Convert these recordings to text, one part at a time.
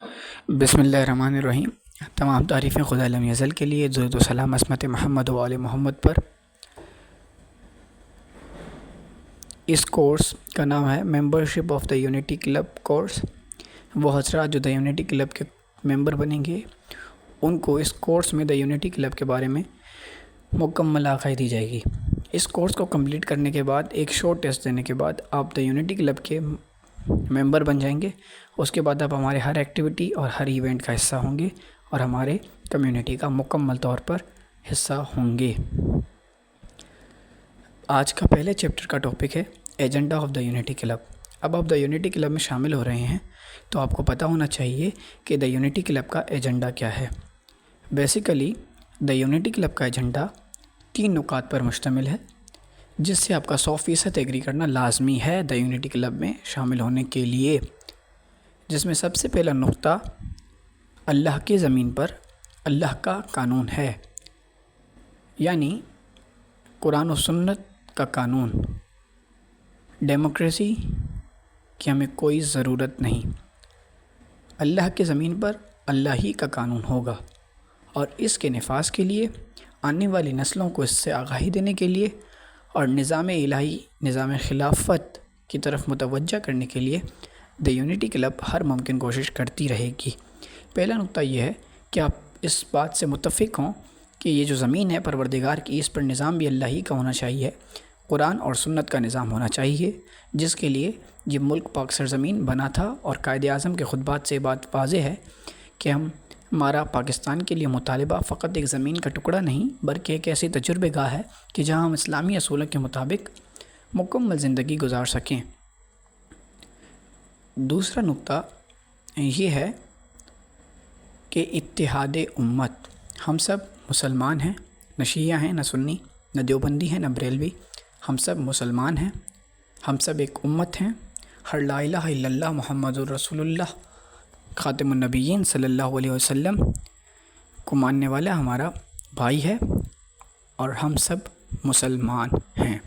بسم اللہ الرحمن الرحیم۔ تمام تعریفیں خدا لم یزل کے لیے، درود و سلام عصمت محمد و آل محمد پر۔ اس کورس کا نام ہے membership of the unity club course. وہ حضرات جو دا یونٹی کلب کے ممبر بنیں گے ان کو اس کورس میں دا یونٹی کلب کے بارے میں مکمل آگاہی دی جائے گی۔ اس کورس کو کمپلیٹ کرنے کے بعد ایک شارٹ ٹیسٹ دینے کے بعد آپ دا یونٹی کلب کے ممبر بن جائیں گے۔ اس کے بعد آپ ہمارے ہر ایکٹیویٹی اور ہر ایونٹ کا حصہ ہوں گے اور ہمارے کمیونٹی کا مکمل طور پر حصہ ہوں گے۔ آج کا پہلے چیپٹر کا ٹاپک ہے agenda of the unity club. اب آپ دا یونٹی کلب میں شامل ہو رہے ہیں تو آپ کو پتہ ہونا چاہیے کہ دا یونٹی کلب کا ایجنڈا کیا ہے۔ بیسیکلی دا یونٹی کلب کا ایجنڈا 3 نکات پر مشتمل ہے، جس سے آپ کا 100% ایگری کرنا لازمی ہے دا یونٹی کلب میں شامل ہونے کے لیے۔ جس میں سب سے پہلا نقطہ اللہ کی زمین پر اللہ کا قانون ہے، یعنی قرآن و سنت کا قانون۔ ڈیموکریسی کی ہمیں کوئی ضرورت نہیں، اللہ کی زمین پر اللہ ہی کا قانون ہوگا، اور اس کے نفاذ کے لیے آنے والی نسلوں کو اس سے آگاہی دینے کے لیے اور نظام الہی، نظام خلافت کی طرف متوجہ کرنے کے لیے دا یونٹی کلب ہر ممکن کوشش کرتی رہے گی۔ پہلا نقطہ یہ ہے کہ آپ اس بات سے متفق ہوں کہ یہ جو زمین ہے پروردگار کی، اس پر نظام بھی اللہ ہی کا ہونا چاہیے، قرآن اور سنت کا نظام ہونا چاہیے، جس کے لیے یہ ملک پاک سرزمین بنا تھا۔ اور قائد اعظم کے خطبات سے بات واضح ہے کہ ہمارا پاکستان کے لیے مطالبہ فقط ایک زمین کا ٹکڑا نہیں بلکہ ایک ایسی تجربہ گاہ ہے کہ جہاں ہم اسلامی اصولوں کے مطابق مکمل زندگی گزار سکیں۔ دوسرا نقطہ یہ ہے کہ اتحاد امت۔ ہم سب مسلمان ہیں، نہ شیعہ ہیں، نہ سنی، نہ دیوبندی ہیں، نہ بریلوی۔ ہم سب مسلمان ہیں، ہم سب ایک امت ہیں۔ ہر لا الہ الا اللہ محمد الرسول اللہ خاتم النبیین صلی اللہ علیہ وسلم کو ماننے والا ہمارا بھائی ہے اور ہم سب مسلمان ہیں۔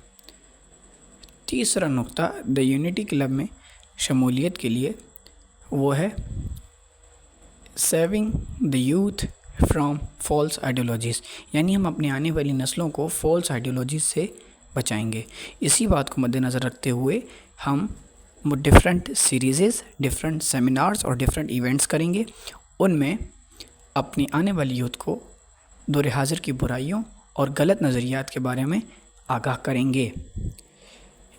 تیسرا نقطہ دا یونٹی کلب میں شمولیت کے لیے وہ ہے saving the youth from false ideologies, یعنی ہم اپنی آنے والی نسلوں کو فالس آئیڈیالوجیز سے بچائیں گے۔ اسی بات کو مد نظر رکھتے ہوئے ہم ڈفرینٹ سیریزز، ڈفرینٹ سیمینارز اور ڈفرینٹ ایونٹس کریں گے۔ ان میں اپنی آنے والی یوتھ کو دور حاضر کی برائیوں اور غلط نظریات کے بارے میں آگاہ کریں گے۔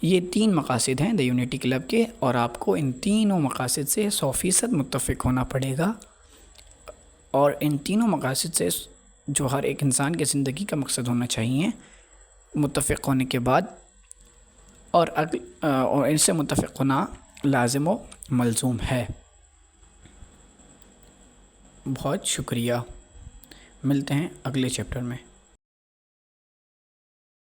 یہ 3 مقاصد ہیں دا یونٹی کلب کے، اور آپ کو ان تینوں مقاصد سے 100% متفق ہونا پڑے گا۔ اور ان تینوں مقاصد سے جو ہر ایک انسان کی زندگی کا مقصد ہونا چاہیے، متفق ہونے کے بعد اور ان سے متفق ہونا لازم و ملزوم ہے۔ بہت شکریہ، ملتے ہیں اگلے چیپٹر میں۔